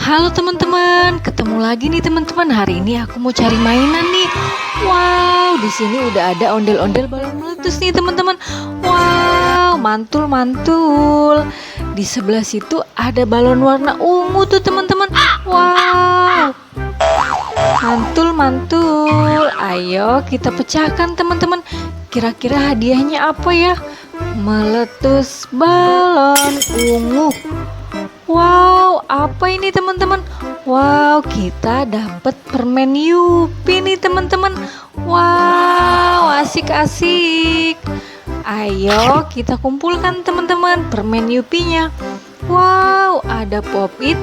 Halo teman-teman, ketemu lagi nih teman-teman. Hari ini aku mau cari mainan nih. Wow, di sini udah ada ondel-ondel balon meletus nih teman-teman. Wow, mantul-mantul. Di sebelah situ ada balon warna ungu tuh teman-teman. Wow, mantul-mantul. Ayo kita pecahkan teman-teman. Kira-kira hadiahnya apa ya? Meletus balon ungu. Wow, apa ini teman-teman? Wow, kita dapat permen Yupi nih teman-teman. Wow, asik-asik. Ayo kita kumpulkan teman-teman permen Yupinya. Wow, ada pop-it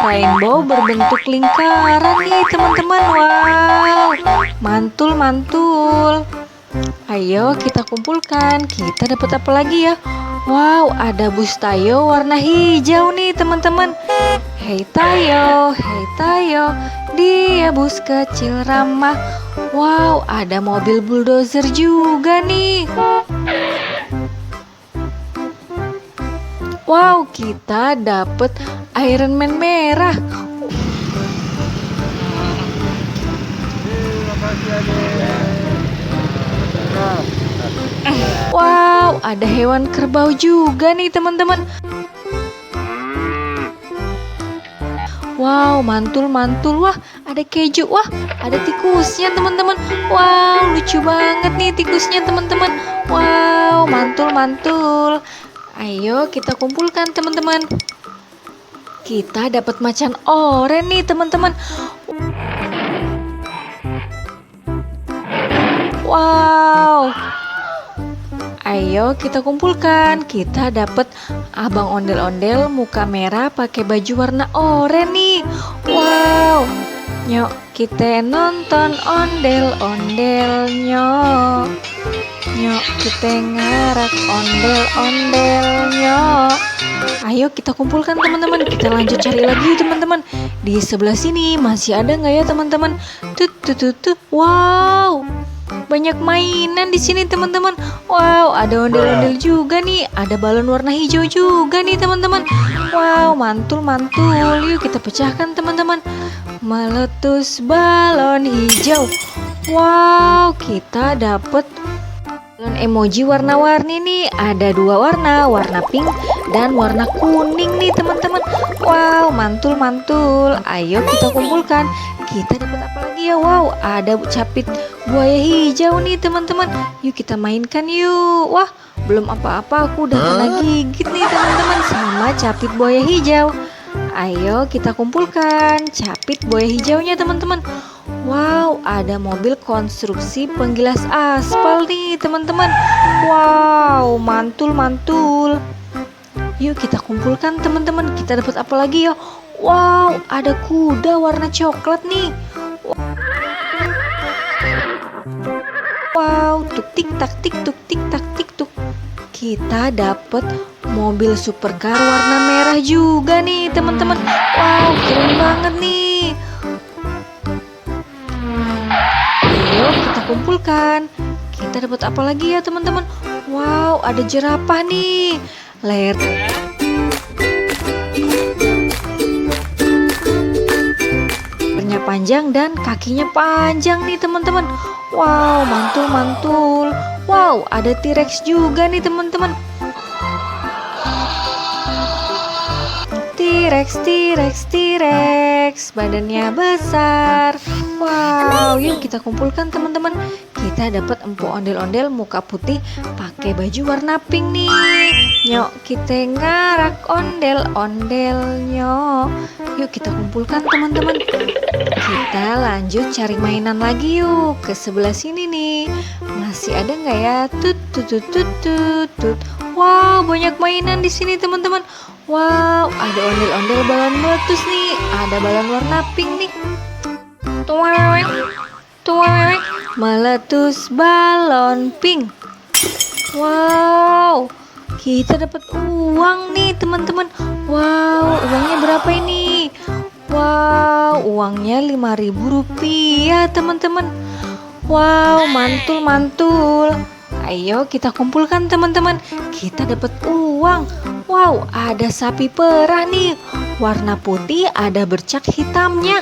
rainbow berbentuk lingkaran nih teman-teman. Wow, mantul-mantul. Ayo kita kumpulkan. Kita dapat apa lagi ya? Wow, ada bus Tayo warna hijau nih teman-teman. Hei Tayo, dia bus kecil ramah. Wow, ada mobil bulldozer juga nih. Wow, kita dapet Iron Man merah. Wow, ada hewan kerbau juga nih teman-teman. Wow, mantul-mantul. Wah, ada keju. Wah, ada tikusnya teman-teman. Wow, lucu banget nih tikusnya teman-teman. Wow, mantul-mantul. Ayo kita kumpulkan teman-teman. Kita dapat macan oranye nih teman-teman. Wow. Ayo kita kumpulkan. Kita dapat abang ondel-ondel muka merah pakai baju warna oranye nih. Wow. Nyok kita nonton ondel-ondel nyok. Nyok kita ngarak ondel-ondel nyok. Ayo kita kumpulkan teman-teman. Kita lanjut cari lagi teman-teman. Di sebelah sini masih ada nggak ya teman-teman? Tut. Wow. Banyak mainan di sini teman-teman. Wow, ada ondel-ondel juga nih. Ada balon warna hijau juga nih teman-teman. Wow, mantul-mantul. Yuk kita pecahkan teman-teman. Meletus balon hijau. Wow, kita dapet balon emoji warna-warni nih. Ada dua warna, warna pink dan warna kuning nih teman-teman. Wow, mantul-mantul. Ayo kita kumpulkan. Kita dapat apa lagi ya? Wow, ada capit buaya hijau nih teman-teman. Yuk kita mainkan yuk. Wah, belum apa-apa aku udah kena gigit nih teman-teman sama capit buaya hijau. Ayo kita kumpulkan capit buaya hijaunya teman-teman. Wow, ada mobil konstruksi penggilas aspal nih teman-teman. Wow, mantul-mantul. Yuk kita kumpulkan teman-teman. Kita dapat apa lagi ya? Wow, ada kuda warna coklat nih. Wow, tuk tik tak tik tuk. Kita dapat mobil supercar warna merah juga nih teman-teman. Wow, keren banget nih. Ayo kita kumpulkan. Kita dapat apa lagi ya teman-teman? Wow, ada jerapah nih. Lehernya panjang dan kakinya panjang nih teman-teman. Wow, mantul-mantul. Wow, ada T-Rex juga nih teman-teman. T-Rex, badannya besar. Wow, yuk kita kumpulkan teman-teman. Kita dapat empu ondel-ondel muka putih pakai baju warna pink nih. Nyok kita ngarak ondel-ondel nyok. Yuk kita kumpulkan teman-teman. Kita lanjut cari mainan lagi yuk. Ke sebelah sini nih. Masih ada nggak ya? Tut. Wow, banyak mainan di sini teman-teman. Wow, ada ondel-ondel balon meletus nih. Ada balon warna pink nih. Tuwek. Meletus balon pink. Wow, kita dapat uang nih teman-teman. Wow, uangnya berapa ini? Wow, uangnya Rp5.000 teman-teman. Wow, mantul-mantul. Ayo kita kumpulkan teman-teman. Kita dapat uang. Wow, ada sapi perah nih. warna putih ada bercak hitamnya.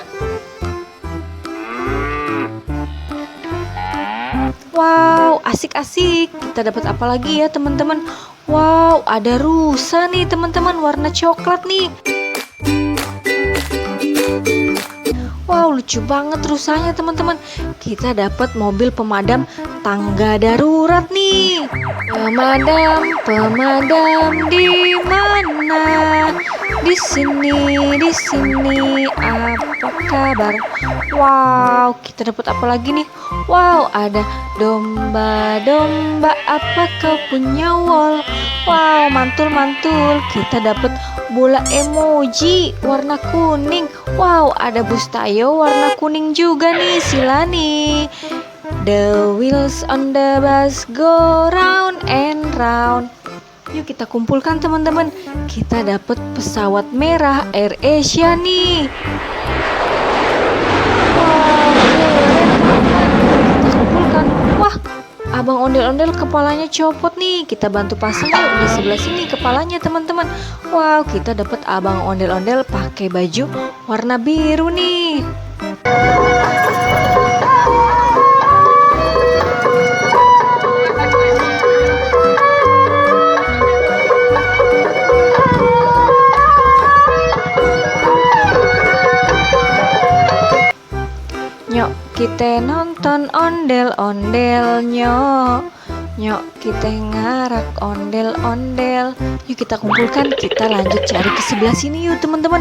Wow, asik-asik. Kita dapat apa lagi ya teman-teman? Wow, ada rusa nih teman-teman, warna coklat nih. Wow, lucu banget rusanya teman-teman. Kita dapat mobil pemadam tangga darurat nih. Pemadam, pemadam di mana? Di sini, apa kabar? Wow, kita dapat apa lagi nih? Wow, ada domba-domba, apa kau punya wol? Wow, mantul-mantul. Kita dapat bola emoji warna kuning. Wow, ada bus Tayo warna kuning juga nih, Sila nih. The wheels on the bus go round and round. Yuk kita kumpulkan teman-teman. Kita dapat pesawat merah Air Asia nih. Wow, kita kumpulkan. Wah, abang ondel-ondel kepalanya copot nih. Kita bantu pasang yuk di sebelah sini kepalanya teman-teman. Wow, kita dapat abang ondel-ondel pakai baju warna biru nih. Nyok, kita nonton ondel-ondel nyok. Nyok, kita ngarak ondel-ondel. Yuk kita kumpulkan, kita lanjut cari ke sebelah sini yuk teman-teman.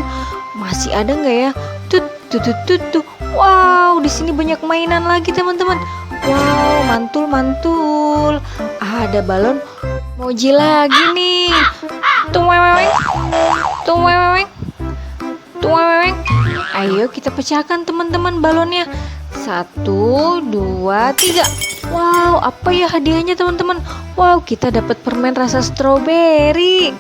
Masih ada nggak ya? Tut, tut, tut, tut, tut. Wow, di sini banyak mainan lagi teman-teman. Wow, mantul-mantul. Ada balon emoji lagi nih. Tung weweng, tung weweng, tung weweng. Ayo kita pecahkan teman-teman balonnya. 1, 2, 3. Wow, apa ya hadiahnya teman-teman? Wow, kita dapat permen rasa stroberi.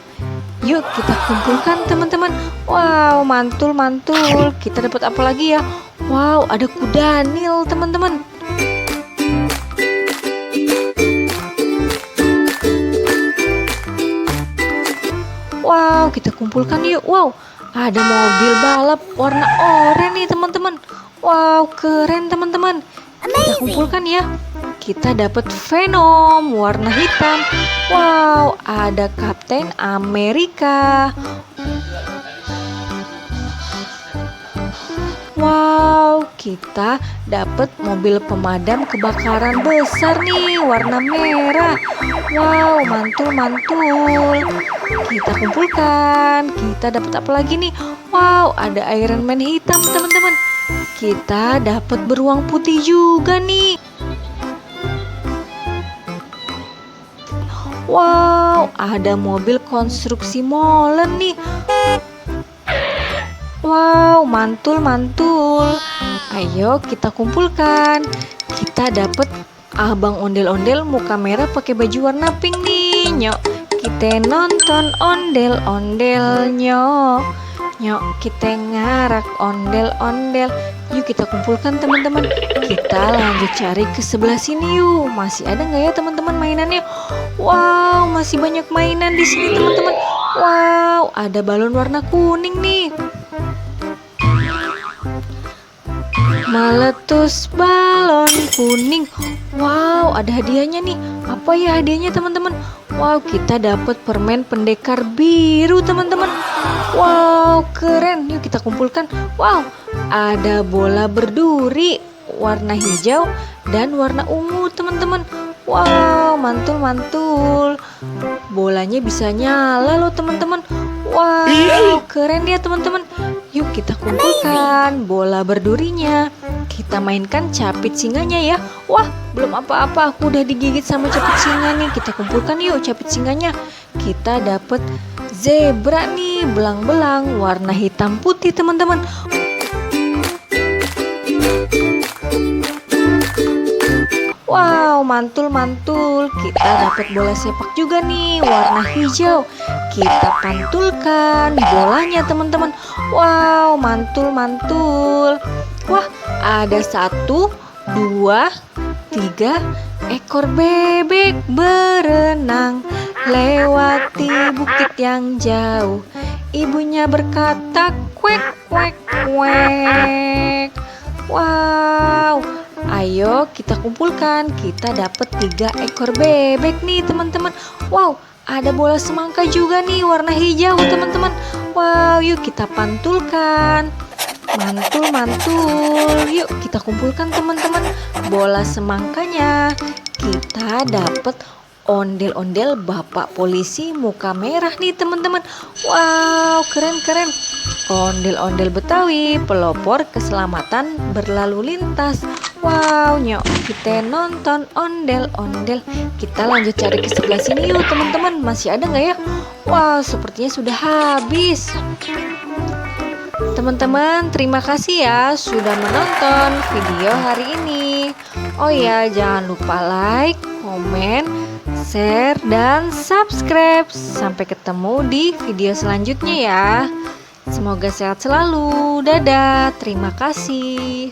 Yuk kita kumpulkan teman-teman. Wow, mantul-mantul. Kita dapat apa lagi ya? Wow, ada kuda Nil teman-teman. Wow, kita kumpulkan yuk. Wow, ada mobil balap warna oranye nih teman-teman. Wow, keren teman-teman. Kita kumpulkan ya. Kita dapat Venom warna hitam. Wow, ada Kapten Amerika. Wow, kita dapat mobil pemadam kebakaran besar nih warna merah. Wow, mantul-mantul. Kita kumpulkan. Kita dapat apa lagi nih? Wow, ada Iron Man hitam teman-teman. Kita dapat beruang putih juga nih. Wow, ada mobil konstruksi molen nih. Wow, mantul-mantul. Ayo kita kumpulkan. Kita dapat abang ondel-ondel muka merah pakai baju warna pink nih. Nyok, kita nonton ondel-ondel nyok. Nyok, kita ngarak ondel-ondel. Yuk kita kumpulkan teman-teman. Kita lanjut cari ke sebelah sini yuk. Masih ada nggak ya teman-teman mainannya? Wow, masih banyak mainan di sini teman-teman. Wow, ada balon warna kuning nih. Meletus balon kuning. Wow, ada hadiahnya nih. Apa ya hadiahnya teman-teman? Wow, kita dapat permen pendekar biru teman-teman. Wow, keren. Yuk kita kumpulkan. Wow, ada bola berduri warna hijau dan warna ungu teman-teman. Wow, mantul-mantul. Bolanya bisa nyala loh teman-teman. Wow, keren ya teman-teman. Yuk kita kumpulkan bola berdurinya. Kita mainkan capit singanya ya. Wah, belum apa-apa, aku udah digigit sama capit singa nih. Kita kumpulkan yuk capit singanya. Kita dapat zebra nih, belang-belang warna hitam putih teman-teman. Wow, mantul-mantul. Kita dapat bola sepak juga nih, warna hijau. Kita pantulkan bolanya teman-teman. Wow, mantul-mantul. Wah, ada 1, 2, 3 ekor bebek berenang lewati bukit yang jauh. Ibunya berkata, "Kuek, kuek, kuek." Wow, ayo kita kumpulkan. Kita dapat 3 ekor bebek nih teman-teman. Wow, ada bola semangka juga nih warna hijau teman-teman. Wow, yuk kita pantulkan. Mantul, mantul. Yuk kita kumpulkan teman-teman bola semangkanya. Kita dapat ondel-ondel bapak polisi muka merah nih teman-teman. Wow, keren-keren. Ondel-ondel Betawi, pelopor keselamatan berlalu lintas. Wow, nyok, kita nonton ondel-ondel. Kita lanjut cari ke sebelah sini yuk teman-teman. Masih ada nggak ya? Wow, sepertinya sudah habis. Teman-teman, terima kasih ya sudah menonton video hari ini. Oh ya, jangan lupa like, komen, share, dan subscribe. Sampai ketemu di video selanjutnya ya. Semoga sehat selalu. Dadah, terima kasih.